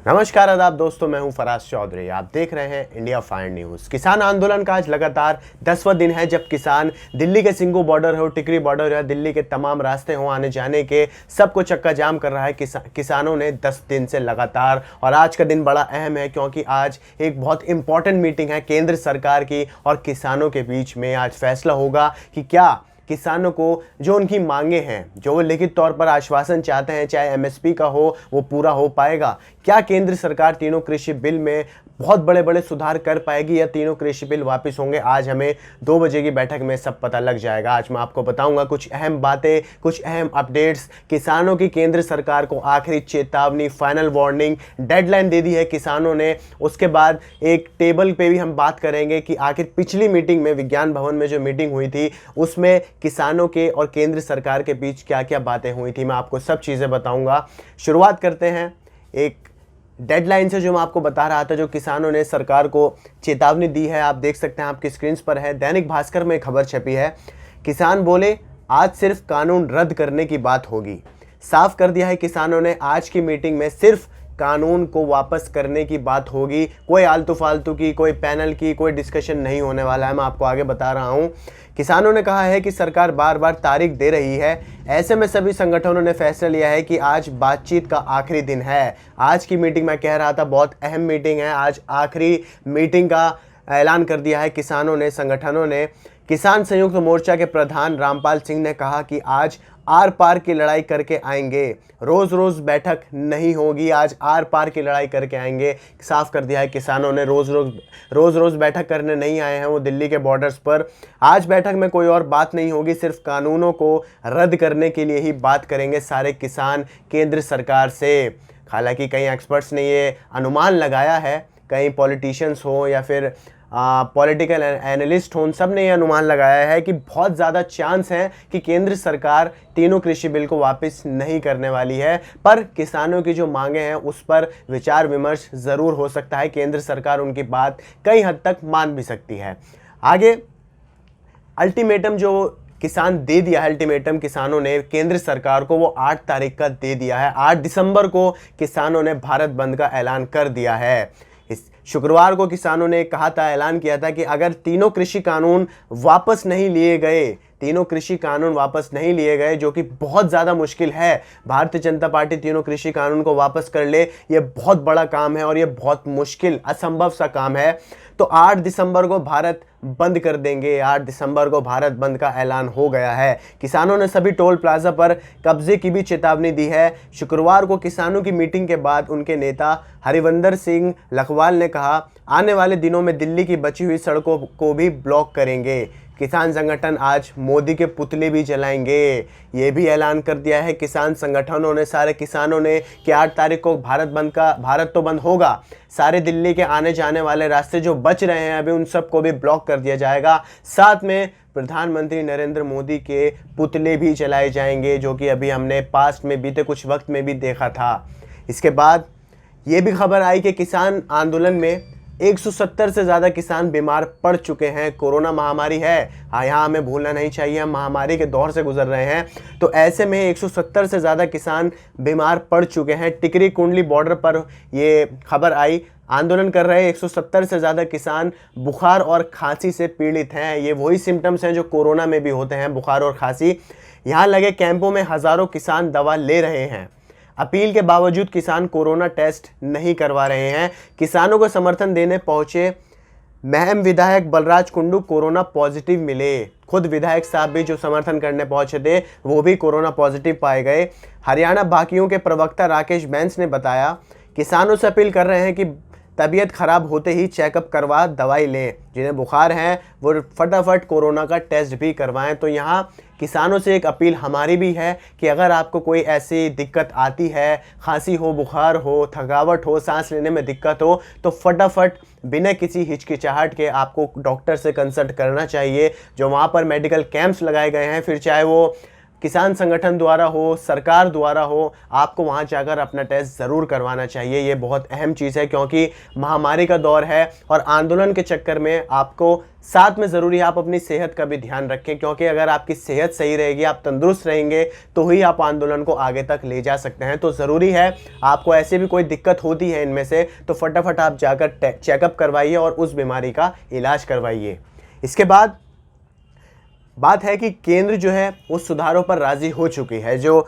नमस्कार आदाब दोस्तों, मैं हूं फराज चौधरी। आप देख रहे हैं इंडिया फायर न्यूज़। किसान आंदोलन का आज लगातार 10वां दिन है, जब किसान दिल्ली के सिंगू बॉर्डर हो, टिकरी बॉर्डर या दिल्ली के तमाम रास्ते हो आने जाने के, सबको चक्का जाम कर रहा है किसानों ने 10 दिन से लगातार। और आज का दिन बड़ा अहम है क्योंकि आज एक बहुत इंपॉर्टेंट मीटिंग है केंद्र सरकार की और किसानों के बीच में। आज फैसला होगा कि क्या किसानों को जो उनकी मांगे हैं, जो वो लिखित तौर पर आश्वासन चाहते हैं, चाहे एमएसपी का हो, वो पूरा हो पाएगा। क्या केंद्र सरकार तीनों कृषि बिल में बहुत बड़े बड़े सुधार कर पाएगी या तीनों कृषि बिल वापस होंगे? आज हमें 2 बजे की बैठक में सब पता लग जाएगा। आज मैं आपको बताऊंगा कुछ अहम बातें, कुछ अहम अपडेट्स। किसानों की केंद्र सरकार को आखिरी चेतावनी, फाइनल वार्निंग, डेडलाइन दे दी है किसानों ने। उसके बाद एक टेबल पे भी हम बात करेंगे कि आखिर पिछली मीटिंग में, विज्ञान भवन में जो मीटिंग हुई थी, उसमें किसानों के और केंद्र सरकार के बीच क्या क्या बातें हुई थी। मैं आपको सब चीज़ें बताऊंगा। शुरुआत करते हैं एक डेडलाइन से, जो मैं आपको बता रहा था, जो किसानों ने सरकार को चेतावनी दी है। आप देख सकते हैं, आपकी स्क्रीन पर है। दैनिक भास्कर में खबर छपी है। किसान बोले आज सिर्फ कानून रद्द करने की बात होगी। साफ कर दिया है किसानों ने, आज की मीटिंग में सिर्फ कानून को वापस करने की बात होगी। कोई आलतू फालतू की, कोई पैनल की, कोई डिस्कशन नहीं होने वाला है। मैं आपको आगे बता रहा हूं। किसानों ने कहा है कि सरकार बार बार तारीख दे रही है, ऐसे में सभी संगठनों ने फैसला लिया है कि आज बातचीत का आखिरी दिन है। आज की मीटिंग, मैं कह रहा था, बहुत अहम मीटिंग है। आज आखिरी मीटिंग का ऐलान कर दिया है किसानों ने, संगठनों ने। किसान संयुक्त मोर्चा के प्रधान रामपाल सिंह ने कहा कि आज आर पार की लड़ाई करके आएंगे, रोज़ रोज़ बैठक नहीं होगी, आज आर पार की लड़ाई करके आएंगे। साफ कर दिया है किसानों ने, रोज़ रोज़ बैठक करने नहीं आए हैं वो दिल्ली के बॉर्डर्स पर। आज बैठक में कोई और बात नहीं होगी, सिर्फ कानूनों को रद्द करने के लिए ही बात करेंगे सारे किसान केंद्र सरकार से। हालांकि कई एक्सपर्ट्स ने ये अनुमान लगाया है, कई पॉलिटिशियंस हो या फिर पॉलिटिकल एनालिस्ट हों, सब ने यह अनुमान लगाया है कि बहुत ज़्यादा चांस है कि केंद्र सरकार तीनों कृषि बिल को वापस नहीं करने वाली है। पर किसानों की जो मांगे हैं उस पर विचार विमर्श ज़रूर हो सकता है। केंद्र सरकार उनकी बात कई हद तक मान भी सकती है। आगे अल्टीमेटम जो किसान दे दिया है, अल्टीमेटम किसानों ने केंद्र सरकार को, वो 8 तारीख का दे दिया है। 8 दिसंबर को किसानों ने भारत बंद का ऐलान कर दिया है। इस शुक्रवार को किसानों ने कहा था, ऐलान किया था कि अगर तीनों कृषि कानून वापस नहीं लिए गए, तीनों कृषि कानून वापस नहीं लिए गए, जो कि बहुत ज़्यादा मुश्किल है, भारतीय जनता पार्टी तीनों कृषि कानून को वापस कर ले, ये बहुत बड़ा काम है और ये बहुत मुश्किल, असंभव सा काम है। तो 8 दिसंबर को भारत बंद कर देंगे। 8 दिसंबर को भारत बंद का ऐलान हो गया है। किसानों ने सभी टोल प्लाजा पर कब्जे की भी चेतावनी दी है। शुक्रवार को किसानों की मीटिंग के बाद उनके नेता हरिवंदर सिंह लखवाल ने कहा, आने वाले दिनों में दिल्ली की बची हुई सड़कों को भी ब्लॉक करेंगे। किसान संगठन आज मोदी के पुतले भी जलाएंगे, ये भी ऐलान कर दिया है किसान संगठनों ने, सारे किसानों ने, कि 8 तारीख को भारत तो बंद होगा। सारे दिल्ली के आने जाने वाले रास्ते जो बच रहे हैं अभी, उन सबको भी ब्लॉक कर दिया जाएगा। साथ में प्रधानमंत्री नरेंद्र मोदी के पुतले भी जलाए जाएंगे, जो कि अभी हमने पास्ट में, बीते कुछ वक्त में भी देखा था। इसके बाद ये भी खबर आई कि किसान आंदोलन में 170 से ज़्यादा किसान बीमार पड़ चुके हैं। कोरोना महामारी है, यहाँ हमें भूलना नहीं चाहिए, हम महामारी के दौर से गुजर रहे हैं। तो ऐसे में 170 से ज़्यादा किसान बीमार पड़ चुके हैं। टिकरी कुंडली बॉर्डर पर ये खबर आई। आंदोलन कर रहे 170 से ज़्यादा किसान बुखार और खांसी से पीड़ित हैं। ये वही सिम्टम्स हैं जो कोरोना में भी होते हैं, बुखार और खांसी। यहाँ लगे कैंपों में हज़ारों किसान दवा ले रहे हैं। अपील के बावजूद किसान कोरोना टेस्ट नहीं करवा रहे हैं। किसानों को समर्थन देने पहुंचे महम विधायक बलराज कुंडू कोरोना पॉजिटिव मिले। खुद विधायक साहब भी जो समर्थन करने पहुंचे थे, वो भी कोरोना पॉजिटिव पाए गए। हरियाणा बाकियों के प्रवक्ता राकेश बैंस ने बताया, किसानों से अपील कर रहे हैं कि तबीयत खराब होते ही चेकअप करवा दवाई लें। जिन्हें बुखार है वो फटाफट कोरोना का टेस्ट भी करवाएं। तो यहाँ किसानों से एक अपील हमारी भी है कि अगर आपको कोई ऐसी दिक्कत आती है, खांसी हो, बुखार हो, थकावट हो, सांस लेने में दिक्कत हो, तो फटाफट बिना किसी हिचकिचाहट के आपको डॉक्टर से कंसल्ट करना चाहिए। जो वहाँ पर मेडिकल कैंप्स लगाए गए हैं, फिर चाहे वो किसान संगठन द्वारा हो, सरकार द्वारा हो, आपको वहाँ जाकर अपना टेस्ट ज़रूर करवाना चाहिए। ये बहुत अहम चीज़ है क्योंकि महामारी का दौर है और आंदोलन के चक्कर में आपको साथ में ज़रूरी है आप अपनी सेहत का भी ध्यान रखें, क्योंकि अगर आपकी सेहत सही रहेगी, आप तंदुरुस्त रहेंगे, तो ही आप आंदोलन को आगे तक ले जा सकते हैं। तो ज़रूरी है, आपको ऐसे भी कोई दिक्कत होती है इनमें से, तो फटाफट आप जाकर चेकअप करवाइए और उस बीमारी का इलाज करवाइए। इसके बाद बात है कि केंद्र जो है वो सुधारों पर राज़ी हो चुकी है। जो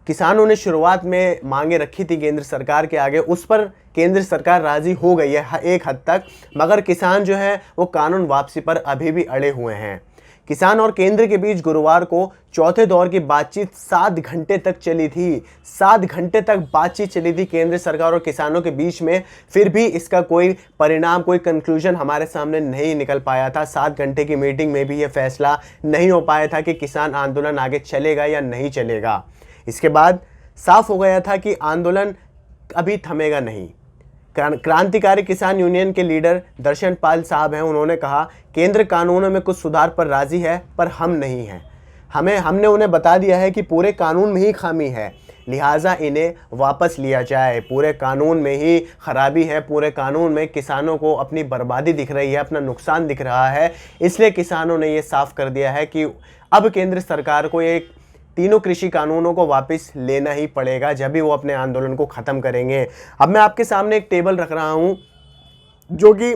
किसानों ने शुरुआत में मांगे रखी थी केंद्र सरकार के आगे, उस पर केंद्र सरकार राज़ी हो गई है एक हद तक, मगर किसान जो है वो कानून वापसी पर अभी भी अड़े हुए हैं। किसान और केंद्र के बीच गुरुवार को चौथे दौर की बातचीत 7 घंटे तक चली थी। 7 घंटे तक बातचीत चली थी केंद्र सरकार और किसानों के बीच में, फिर भी इसका कोई परिणाम, कोई कंक्लूजन हमारे सामने नहीं निकल पाया था। 7 घंटे की मीटिंग में भी ये फैसला नहीं हो पाया था कि किसान आंदोलन आगे चलेगा या नहीं चलेगा। इसके बाद साफ हो गया था कि आंदोलन अभी थमेगा नहीं। क्रांतिकारी किसान यूनियन के लीडर दर्शन पाल साहब हैं, उन्होंने कहा केंद्र कानूनों में कुछ सुधार पर राजी है, पर हम नहीं हैं। हमने उन्हें बता दिया है कि पूरे कानून में ही खामी है, लिहाजा इन्हें वापस लिया जाए। पूरे कानून में ही खराबी है, पूरे कानून में किसानों को अपनी बर्बादी दिख रही है, अपना नुकसान दिख रहा है। इसलिए किसानों ने ये साफ कर दिया है कि अब केंद्र सरकार को एक तीनों कृषि कानूनों को वापस लेना ही पड़ेगा, जब भी वो अपने आंदोलन को ख़त्म करेंगे। अब मैं आपके सामने एक टेबल रख रहा हूँ जो कि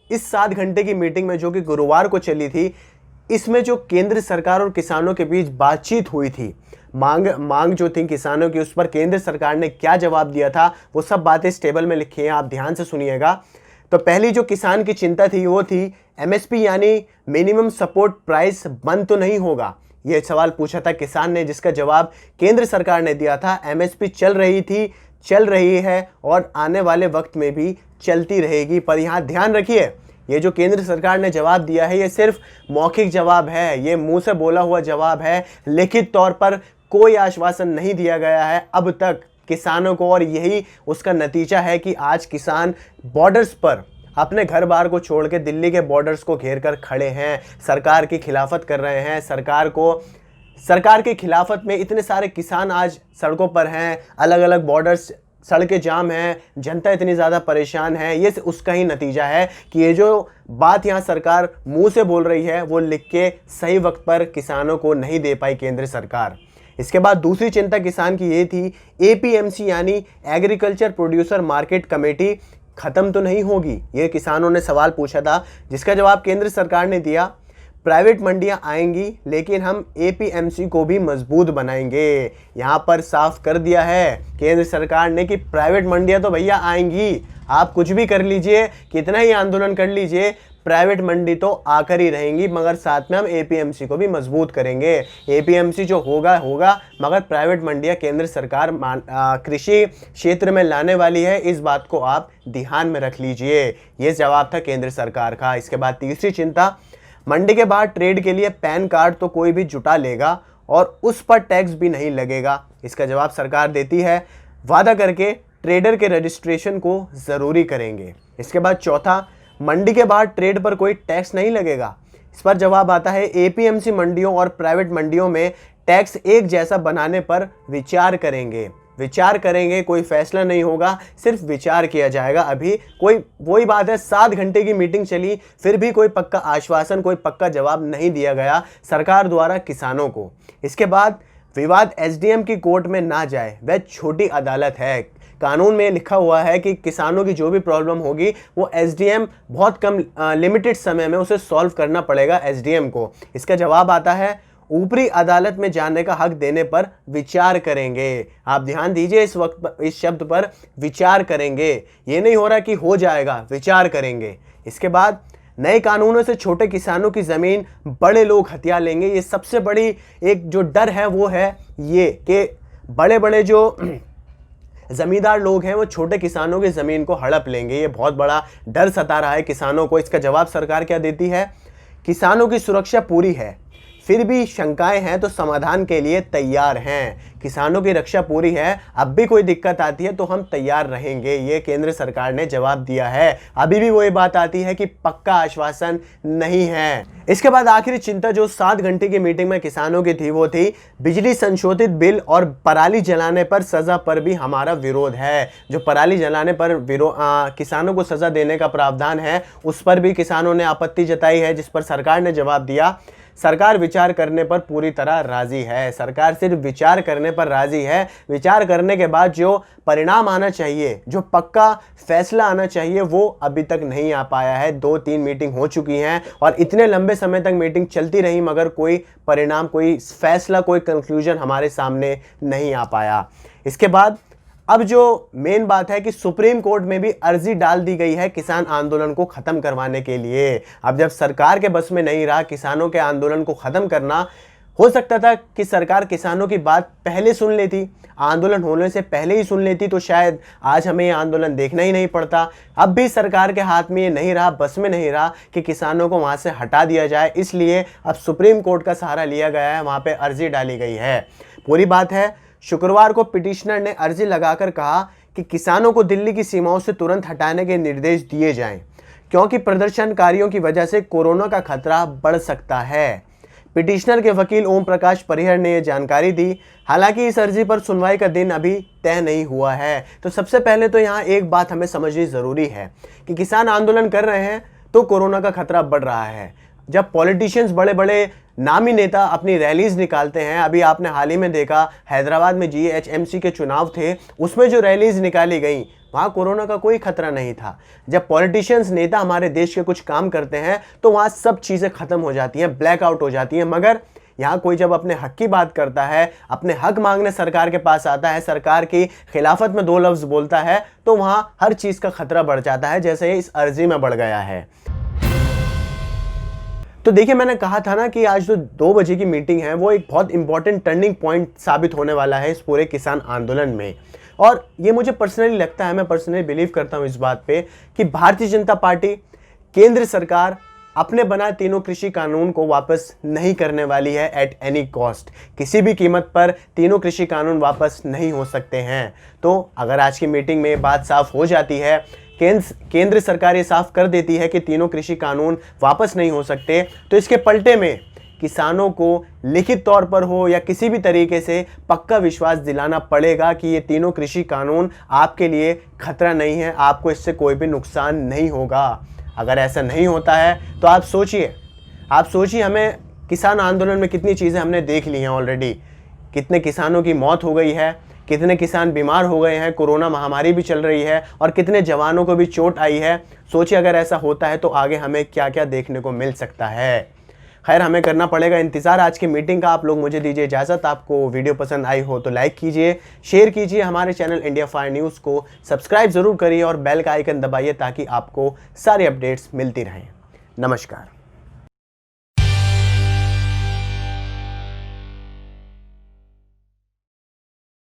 इस 7 घंटे की मीटिंग में, जो कि गुरुवार को चली थी, इसमें जो केंद्र सरकार और किसानों के बीच बातचीत हुई थी, मांग जो थी किसानों की, उस पर केंद्र सरकार ने क्या जवाब दिया था, वो सब बातें इस टेबल में लिखी हैं, आप ध्यान से सुनिएगा। तो पहली जो किसान की चिंता थी वो थी एमएसपी यानी मिनिमम सपोर्ट प्राइस बंद तो नहीं होगा। ये सवाल पूछा था किसान ने, जिसका जवाब केंद्र सरकार ने दिया था एमएसपी चल रही है और आने वाले वक्त में भी चलती रहेगी। पर यहाँ ध्यान रखिए, ये जो केंद्र सरकार ने जवाब दिया है ये सिर्फ मौखिक जवाब है, ये मुंह से बोला हुआ जवाब है, लिखित तौर पर कोई आश्वासन नहीं दिया गया है अब तक किसानों को। और यही उसका नतीजा है कि आज किसान बॉर्डर्स पर अपने घर बार को छोड़ के दिल्ली के बॉर्डर्स को घेर कर खड़े हैं, सरकार की खिलाफत कर रहे हैं। सरकार की खिलाफत में इतने सारे किसान आज सड़कों पर हैं, अलग अलग बॉर्डर्स, सड़कें जाम हैं, जनता इतनी ज़्यादा परेशान है। ये उसका ही नतीजा है कि ये जो बात यहाँ सरकार मुंह से बोल रही है वो लिख के सही वक्त पर किसानों को नहीं दे पाई केंद्र सरकार। इसके बाद दूसरी चिंता किसान की ये थी एपीएमसी यानी एग्रीकल्चर प्रोड्यूसर मार्केट कमेटी ख़त्म तो नहीं होगी। ये किसानों ने सवाल पूछा था, जिसका जवाब केंद्र सरकार ने दिया प्राइवेट मंडियां आएंगी लेकिन हम एपीएमसी को भी मजबूत बनाएंगे। यहाँ पर साफ कर दिया है केंद्र सरकार ने कि प्राइवेट मंडियां तो भैया आएंगी, आप कुछ भी कर लीजिए, कितना ही आंदोलन कर लीजिए, प्राइवेट मंडी तो आकर ही रहेंगी, मगर साथ में हम एपीएमसी को भी मजबूत करेंगे। एपीएमसी जो होगा मगर प्राइवेट मंडियां केंद्र सरकार कृषि क्षेत्र में लाने वाली है, इस बात को आप ध्यान में रख लीजिए। ये जवाब था केंद्र सरकार का। इसके बाद तीसरी चिंता, मंडी के बाहर ट्रेड के लिए पैन कार्ड तो कोई भी जुटा लेगा और उस पर टैक्स भी नहीं लगेगा। इसका जवाब सरकार देती है, वादा करके ट्रेडर के रजिस्ट्रेशन को ज़रूरी करेंगे। इसके बाद चौथा, मंडी के बाहर ट्रेड पर कोई टैक्स नहीं लगेगा। इस पर जवाब आता है एपीएमसी मंडियों और प्राइवेट मंडियों में टैक्स एक जैसा बनाने पर विचार करेंगे, कोई फैसला नहीं होगा, सिर्फ विचार किया जाएगा। अभी कोई वही बात है, 7 घंटे की मीटिंग चली, फिर भी कोई पक्का आश्वासन, कोई पक्का जवाब नहीं दिया गया सरकार द्वारा किसानों को। इसके बाद विवाद एसडीएम की कोर्ट में ना जाए, वह छोटी अदालत है। कानून में लिखा हुआ है कि किसानों की जो भी प्रॉब्लम होगी वो एसडीएम बहुत कम लिमिटेड समय में उसे सॉल्व करना पड़ेगा एसडीएम को। इसका जवाब आता है ऊपरी अदालत में जाने का हक देने पर विचार करेंगे। आप ध्यान दीजिए इस शब्द पर, विचार करेंगे। ये नहीं हो रहा कि हो जाएगा, विचार करेंगे। इसके बाद नए कानूनों से छोटे किसानों की ज़मीन बड़े लोग हथिया लेंगे। ये सबसे बड़ी एक जो डर है वो है ये कि बड़े बड़े जो ज़मींदार लोग हैं वो छोटे किसानों की ज़मीन को हड़प लेंगे। ये बहुत बड़ा डर सता रहा है किसानों को। इसका जवाब सरकार क्या देती है, किसानों की सुरक्षा पूरी है, फिर भी शंकाएं हैं तो समाधान के लिए तैयार हैं। किसानों की रक्षा पूरी है, अब भी कोई दिक्कत आती है तो हम तैयार रहेंगे, ये केंद्र सरकार ने जवाब दिया है। अभी भी वही बात आती है कि पक्का आश्वासन नहीं है। इसके बाद आखिरी चिंता जो 7 घंटे की मीटिंग में किसानों की थी वो थी बिजली संशोधित बिल और पराली जलाने पर सजा पर भी हमारा विरोध है। जो पराली जलाने पर किसानों को सजा देने का प्रावधान है उस पर भी किसानों ने आपत्ति जताई है, जिस पर सरकार ने जवाब दिया सरकार विचार करने पर पूरी तरह राजी है। सरकार सिर्फ विचार करने पर राजी है, विचार करने के बाद जो परिणाम आना चाहिए, जो पक्का फैसला आना चाहिए वो अभी तक नहीं आ पाया है। 2-3 मीटिंग हो चुकी हैं और इतने लंबे समय तक मीटिंग चलती रही मगर कोई परिणाम, कोई फैसला, कोई कंक्लूजन हमारे सामने नहीं आ पाया। इसके बाद अब जो मेन बात है कि सुप्रीम कोर्ट में भी अर्जी डाल दी गई है किसान आंदोलन को खत्म करवाने के लिए। अब जब सरकार के बस में नहीं रहा किसानों के आंदोलन को खत्म करना, हो सकता था कि सरकार किसानों की बात पहले सुन लेती, आंदोलन होने से पहले ही सुन लेती तो शायद आज हमें ये आंदोलन देखना ही नहीं पड़ता। अब भी सरकार के हाथ में ये नहीं रहा, बस में नहीं रहा कि किसानों को वहाँ से हटा दिया जाए, इसलिए अब सुप्रीम कोर्ट का सहारा लिया गया है, वहाँ पर अर्जी डाली गई है। पूरी बात है, शुक्रवार को पिटिशनर ने अर्जी लगाकर कहा कि किसानों को दिल्ली की सीमाओं से तुरंत हटाने के निर्देश दिए जाएं, क्योंकि प्रदर्शनकारियों की वजह से कोरोना का खतरा बढ़ सकता है। पिटिशनर के वकील ओम प्रकाश परिहर ने यह जानकारी दी। हालांकि इस अर्जी पर सुनवाई का दिन अभी तय नहीं हुआ है। तो सबसे पहले तो यहाँ एक बात हमें समझनी ज़रूरी है कि किसान आंदोलन कर रहे हैं तो कोरोना का खतरा बढ़ रहा है। जब पॉलिटिशियंस, बड़े बड़े नामी नेता अपनी रैलीज निकालते हैं, अभी आपने हाल ही में देखा हैदराबाद में GHMC के चुनाव थे, उसमें जो रैलीज निकाली गई वहाँ कोरोना का कोई खतरा नहीं था। जब पॉलिटिशियंस, नेता हमारे देश के कुछ काम करते हैं तो वहाँ सब चीज़ें ख़त्म हो जाती हैं, ब्लैकआउट हो जाती हैं। मगर यहाँ कोई जब अपने हक की बात करता है, अपने हक मांगने सरकार के पास आता है, सरकार की खिलाफत में 2 लफ्ज़ बोलता है तो वहाँ हर चीज़ का खतरा बढ़ जाता है, जैसे इस अर्जी में बढ़ गया है। तो देखिए, मैंने कहा था ना कि आज जो 2 बजे की मीटिंग है वो एक बहुत इंपॉर्टेंट टर्निंग पॉइंट साबित होने वाला है इस पूरे किसान आंदोलन में। और ये मुझे पर्सनली लगता है, मैं पर्सनली बिलीव करता हूँ इस बात पे कि भारतीय जनता पार्टी, केंद्र सरकार अपने बनाए तीनों कृषि कानून को वापस नहीं करने वाली है एट एनी कॉस्ट। किसी भी कीमत पर तीनों कृषि कानून वापस नहीं हो सकते हैं। तो अगर आज की मीटिंग में बात साफ हो जाती है, केंद्र सरकार ये साफ कर देती है कि तीनों कृषि कानून वापस नहीं हो सकते, तो इसके पलटे में किसानों को लिखित तौर पर हो या किसी भी तरीके से पक्का विश्वास दिलाना पड़ेगा कि ये तीनों कृषि कानून आपके लिए खतरा नहीं है, आपको इससे कोई भी नुकसान नहीं होगा। अगर ऐसा नहीं होता है तो आप सोचिए हमें किसान आंदोलन में कितनी चीज़ें हमने देख ली हैं ऑलरेडी। कितने किसानों की मौत हो गई है, कितने किसान बीमार हो गए हैं, कोरोना महामारी भी चल रही है और कितने जवानों को भी चोट आई है। सोचिए अगर ऐसा होता है तो आगे हमें क्या क्या देखने को मिल सकता है। खैर, हमें करना पड़ेगा इंतज़ार आज की मीटिंग का। आप लोग मुझे दीजिए इजाज़त। आपको वीडियो पसंद आई हो तो लाइक कीजिए, शेयर कीजिए, हमारे चैनल इंडिया फायर न्यूज़ को सब्सक्राइब ज़रूर करिए और बेल का आइकन दबाइए ताकि आपको सारे अपडेट्स मिलती रहें। नमस्कार।